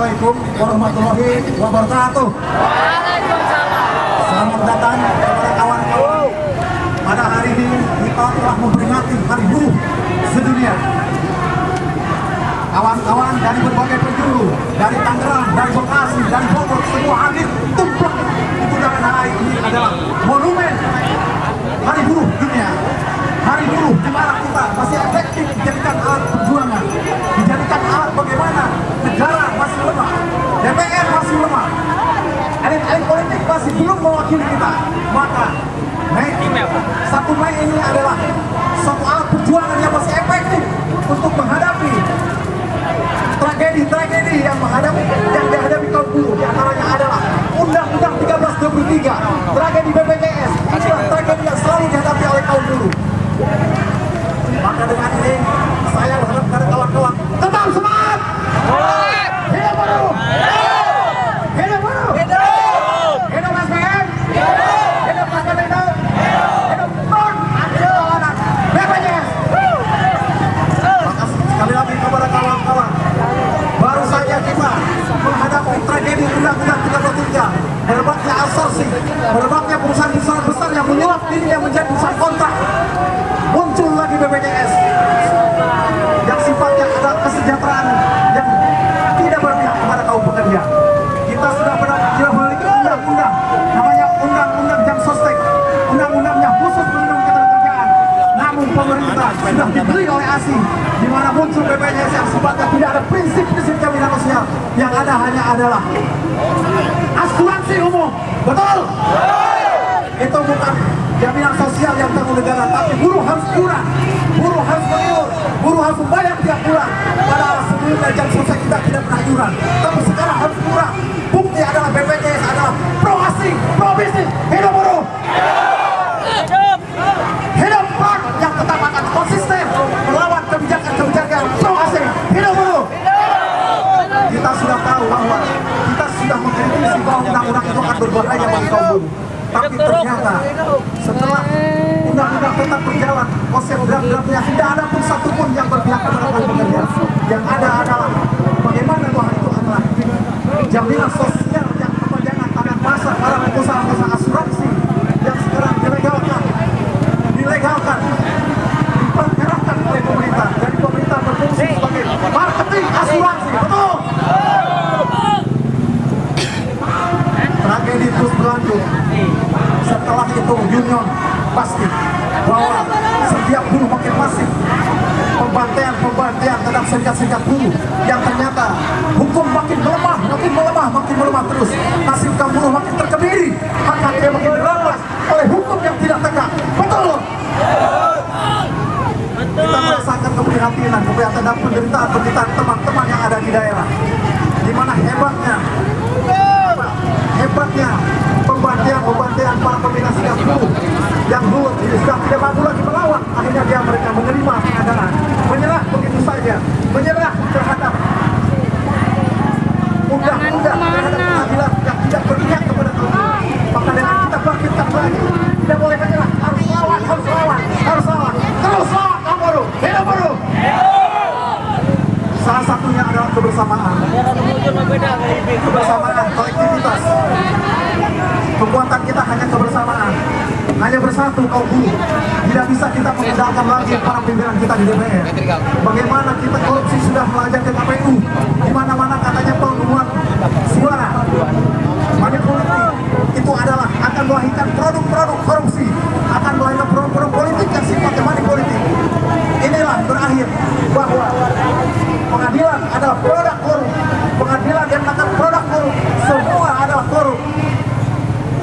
Assalamualaikum warahmatullahi wabarakatuh. Selamat datang kepada kawan-kawan. Pada hari ini kita telah memperingati Hari Buruh Sedunia. Kawan-kawan dari berbagai penjuru, dari Tangerang, dari Bekasi, dari Bogor, semua hadir tumplek. Itu karena hari ini adalah monumen Hari Buruh Dunia. Hari buruh di mana kita masih efektif dijadikan alat perjuangan, dijadikan alat bagaimana negara masih lemah, DPR masih lemah, elit-elit politik masih belum mewakili kita. Maka Mei 1 Mei ini adalah suatu alat perjuangan yang masih efektif untuk menghadapi tragedi-tragedi yang dihadapi kaum buruh. Di antaranya adalah Undang-Undang 1323, tragedi BPJS. Inilah tragedi yang selalu dihadapi oleh kaum buruh. Maka dengan ini saya berharap kepada kawan-kawan tetap semangat. Hidup buruh. Hidup buruh. Hidup SPM. Hidup Akademi. Hidup Front Anti Tawanan BPJS. Makasih sekali lagi kepada kawan-kawan. Baru saja kita menghadapi tragedi Undang-Undang 1323, merebaknya outsourcing, merebaknya perusahaan besar yang menyulap dirinya menjadi perusahaan kontrak. Muncul lagi BPJS yang sifatnya adalah kesejahteraan yang tidak berpihak kepada kaum pekerja. Kita sudah memiliki undang-undang namanya Undang-Undang Jam Sostek, undang-undangnya khusus melindungi ketenagakerjaan. Namun pemerintah sudah dibeli oleh asing, di mana muncul BPJS yang sifatnya tidak ada prinsip-prinsip jaminan sosial. Yang ada hanya adalah asuransi umum. Betul? Itu bukan jaminan sosial yang tanggung negara, tapi buruh harus iuran, buruh harus mengiur, buruh harus membayar tiap bulan. Padahal sebelumnya jam sosial kita tidak pernah iuran, tapi sekarang harus iuran. Bukti adalah BPJS adalah pro asing, pro bisnis. Hidup buruh, hidup Front yang tetap akan konsisten melawan kebijakan-kebijakan pro asing. Hidup buruh. Kita sudah tahu bahwa kita sudah mengkritisi bahwa undang-undang itu akan berbahaya bagi kaum buruh. Tapi ternyata setelah undang-undang tetap berjalan, konsep draft-draftnya tidak ada pun satu pun yang berpihak kepada kaum pekerja. Yang ada adalah bagaimana bahwa itu adalah jaminan sosial yang kepanjangan tangan masa para pengusaha asuransi yang sekarang dilegalkan, diperkerakan oleh pemerintah. Jadi pemerintah berfungsi sebagai marketing asuransi. Betul? Tragedi terus berlanjut. Setelah itu union pasti bahwa setiap buruh makin masif, pembantaian terhadap serikat-serikat buruh yang ternyata hukum makin melemah terus. Nasib kaum buruh makin terkebiri, hak-haknya makin dirampas oleh hukum yang tidak tegak. Betul? Kita merasakan keprihatinan dan penderitaan teman-teman yang ada di daerah, di mana hebatnya pembantaian para pembina serikat buruh yang dulu sudah tidak mampu lagi melawan. Akhirnya mereka menerima keadaan, menyerah begitu saja, menyerah terhadap undang-undang, terhadap pengadilan yang tidak berpihak kepada kaum buruh. Maka dengan kita bangkitkan lagi, tidak boleh menyerah, harus lawan, terus lawan kaum buruh. Hidup buruh. Salah satunya adalah kebersamaan, kolektivitas. Kekuatan kita hanya kebersamaan, hanya bersatu kaum buruh. Tidak bisa kita mengandalkan lagi para pimpinan kita di DPR. Bagaimana kita korupsi sudah melajak ke KPU, di mana-mana katanya pengumuman suara, money politik itu adalah akan melahirkan produk-produk korupsi, akan melahirkan produk-produk politik yang sifatnya money politik. Inilah berakhir bahwa pengadilan adalah produk korup, pengadilan yang akan produk korup, semua adalah korup.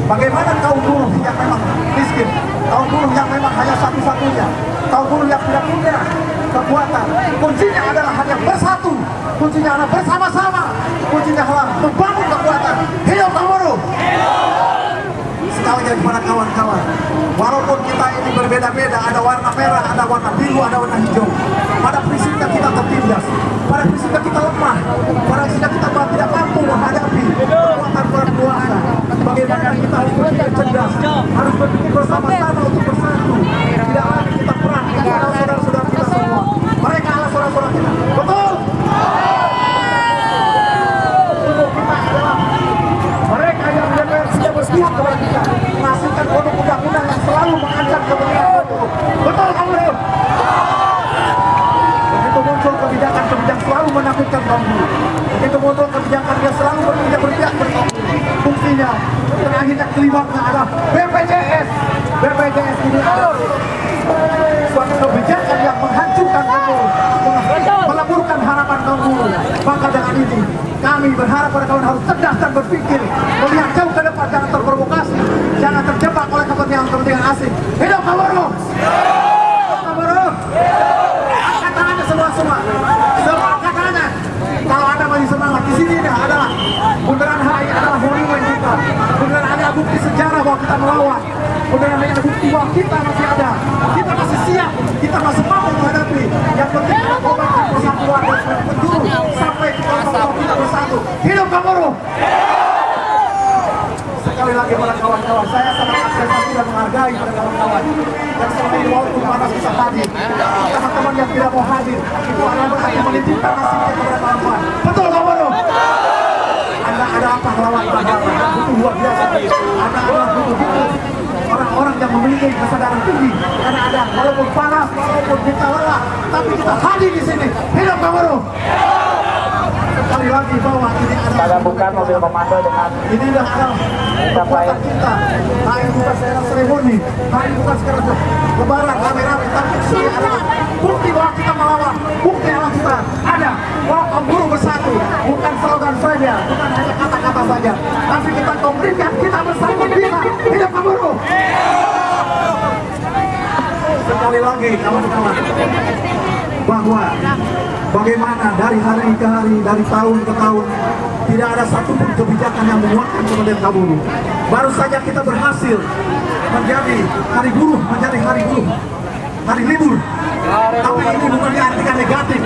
Bagaimana kaum buruh yang memang miskin, kaum buruh yang memang hanya satu-satunya, kaum buruh yang tidak punya kekuatan, kuncinya adalah hanya bersatu, kuncinya adalah bersama-sama, kuncinya adalah membangun kekuatan. Hidup kaum buruh. Sekali lagi kepada kawan-kawan, walaupun kita ini berbeda-beda, ada warna merah, ada warna biru, ada warna hijau, pada prinsipnya kita tertindas, pada prinsipnya kita lemah, pada prinsipnya kita tidak mampu menghadapi kekuatan berkuasa. Bagaimana kita harus berpikir cerdas, harus berpikir bersama-sama untuk bersatu. Tidak lagi kita perang dengan saudara-saudara kita semua. Mereka adalah saudara-saudara kita. Betul? menakutkan kaum buruh. Begitu bodoh kebijakan dia selalu berpihak pada kaum buruh. Buktinya terakhirnya kelimatnya adalah BPJS. BPJS ini adalah suatu kebijakan yang menghancurkan kaum buruh, meleburkan harapan kaum buruh. Maka dengan ini kami berharap pada kawan harus cerdas dan berpikir, melihat jauh ke depan, jangan terprovokasi, jangan terjebak oleh kepentingan asing. Hidup kaum buruh! Kaum buruh! Angkat tangannya semua angkat tangannya. Kalau Anda masih semangat, di sini adalah Bundaran HI adalah monumen kita. Bundaran ada bukti sejarah bahwa kita melawan. Bundaran HI ada bukti bahwa kita masih ada. Kita masih siap, kita masih mampu menghadapi. Yang penting kita komitmen persatuan dan penjuru sampai kita bersatu. Hidup kaum buruh! Sekali lagi para kawan-kawan, saya sangat apresiasi dan menghargai pada kawan-kawan yang selama ini walaupun panas bisa hadir. Teman-teman yang tidak mau hadir itu adalah berarti menitipkan nasibnya kepada kawan-kawan. Betul kawan buruh? Anda ada apa melawan kawan-kawan? Butuh luar biasa. Anda adalah butuh orang-orang yang memiliki kesadaran tinggi. Karena ada walaupun panas, walaupun kita lelah, tapi kita hadir di sini. Hidup kawan buruh! Sekali lagi bahwa ini adalah bukan mobil komando dengan ini adalah kekuatan kita. Hari bukan sekarang seremoni, hari bukan sekarang lebaran rame-rame, tapi ini adalah bukti bahwa kita melawan, bukti bahwa kita ada, bahwa kaum buruh bersatu, bukan slogan saja, bukan hanya kata-kata saja, tapi kita konkretkan, kita bersatu bisa. Hidup kaum buruh! Sekali lagi kawan-kawan, bahwa bagaimana dari hari ke hari, dari tahun ke tahun, tidak ada satupun kebijakan yang menguatkan kemudian kaum buruh. Baru saja kita berhasil menjadi hari buruh, menjadi hari buruh, hari libur. Tapi ini bukan diartikan negatif.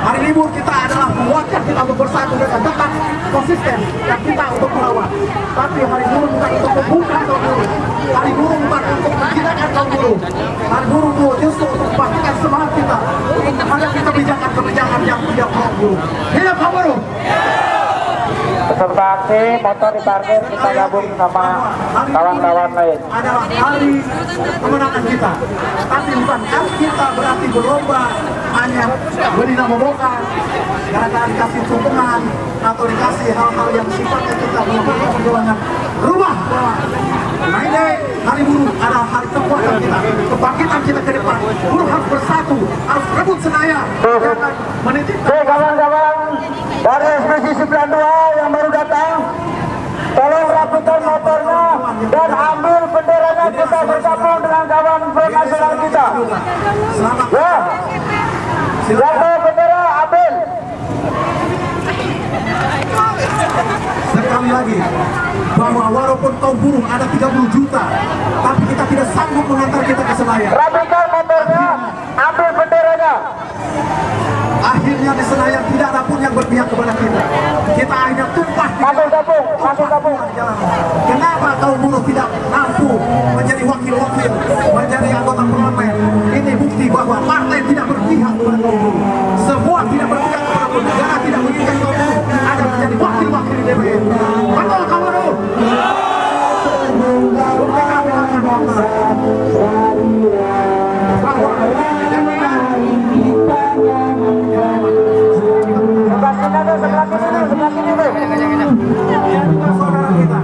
Hari libur kita adalah menguatkan kita untuk bersatu dengan tetap konsisten yang kita untuk melawan. Tapi hari buruh bukan untuk membuka kaum buruh. Hari buruh bukan untuk menjinakkan kaum buruh. Hari buruh itu justru untuk membangkitkan semangat kita untuk menghadapi kebijakan yang tidak kaum buruh. Hidup kaum buruh! peserta aksi motor diparkir, kita gabung sama kawan-kawan lain. Adalah hari kemenangan kita, tapi bukan hari kita berarti berlomba hanya berdina memboka gara-gara dikasih sumbangan atau dikasih hal-hal yang sifatnya kita melakukan perjuangan rumah. Nah ini hari buruh adalah hari kekuatan kita, kebangkitan kita ke depan. Buruh harus bersatu, harus rebut Senayan, jangan menitipkan. Kawan-kawan dari SPC 92 yang baru datang, tolong rapikan motornya dan ambil benderanya, kita bergabung dengan kawan Front Nasional kita. Selamat. Ya, siapa bendera ambil. Sekali lagi, bahwa walaupun kaum buruh ada 30 juta, tapi kita tidak sanggup mengantar kita ke Senayan. Rapikan motornya, ambil benderanya. Akhirnya di Senayan tidak ada pun yang berpihak kepada kita. Kita akhirnya tumpah di Masuk. jalan. Kenapa kaum buruh tidak mampu menjadi wakil-wakil, menjadi anggota parlemen? Ini bukti bahwa partai tidak berpihak kepada kaum buruh. Semua tidak berpihak kepada kaum buruh. Negara tidak menginginkan kaum buruh ada menjadi wakil-wakil di DPR. Betul kaum buruh? Bukti kami akan bahwa Sebelah sini tuh. saudara kita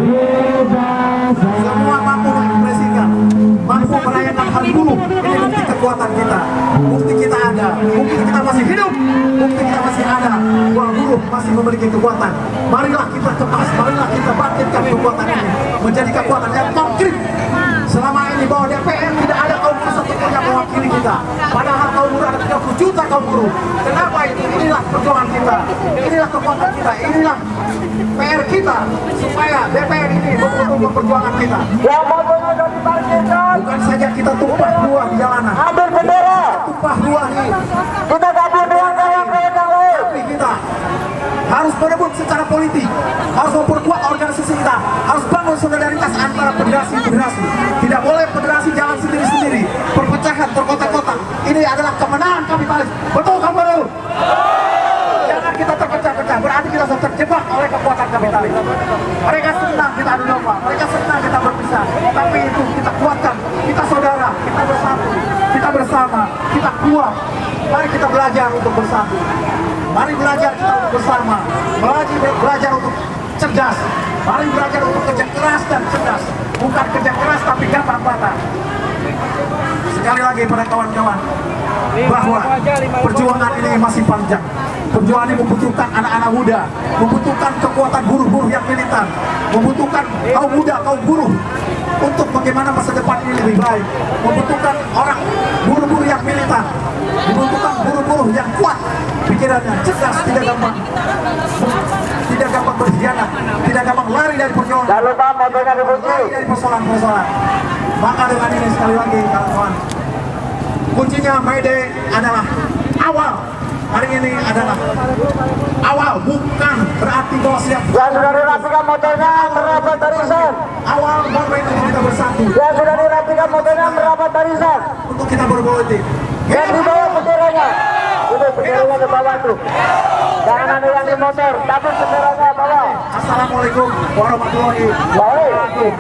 semua mampu mengekspresikan, mampu merayakan hari buruh. Ini bukti kekuatan kita, bukti kita ada, bukti kita masih hidup, bukti kita masih ada, bahwa buruh masih memiliki kekuatan. Marilah kita kemas, marilah kita bangkitkan kekuatan ini menjadi kekuatan yang konkret. Selama ini bahwa DPR tidak ada kaum buruh satupun yang mewakili kita, padahal kaum buruh ada 30 juta kaum buruh. Kenapa itu? Inilah perjuangan kita, inilah kekuatan kita, inilah PR kita, supaya DPR ini betul-betul memperjuangkan kita. Yang motornya sudah diparkirkan. Bukan saja kita tumpah ruah di jalanan, Ambil bendera. tumpah ruah ini, Kita gabung dengan kawan-kawan yang lain. tapi kita harus berebut secara politik, harus memperkuat organisasi kita, harus bangun solidaritas antara federasi-federasi. Tidak boleh federasi jalan sendiri-sendiri, perpecahan, terkotak-kotak. Ini adalah kemenangan kapitalis. Betul kamu buruh? Jangan kita terpecah-pecah, berarti kita sudah terjebak oleh kekuatan kapitalis. Mereka senang kita adu domba, mereka senang kita berpisah, tapi itu kita kuatkan, kita saudara, kita bersatu, kita bersama, kita kuat. Mari kita belajar untuk bersatu. Mari belajar kita untuk bersama. Mari belajar untuk cerdas. Mari belajar untuk kerja keras dan cerdas. Bukan kerja keras tapi gampang-gampang. Sekali lagi pada kawan-kawan, bahwa perjuangan ini masih panjang. Perjuangan ini membutuhkan anak-anak muda, membutuhkan kekuatan buruh-buruh yang militan, membutuhkan kaum muda, kaum buruh untuk bagaimana masa depan ini lebih baik. Membutuhkan orang buruh-buruh yang militan, dibutuhkan buruh-buruh yang kuat pikirannya, cerdas, tidak gampang berkhianat, tidak gampang lari dari perjuangan, Jangan lupa motornya dikunci. lari dari persoalan-persoalan. Maka dengan ini sekali lagi kawan-kawan, kuncinya May Day adalah awal. Hari ini adalah awal, bukan berarti bahwa siap. Yang sudah dirapikan motornya merapat barisan. Awal momen untuk kita bersatu, Yang sudah dirapikan motornya merapat barisan. untuk kita berpolitik. Yang di bawah benderanya. Itu benderanya ke bawah tuh. Jangan ada yang di motor, tapi benderanya bawah. Assalamualaikum warahmatullahi wabarakatuh.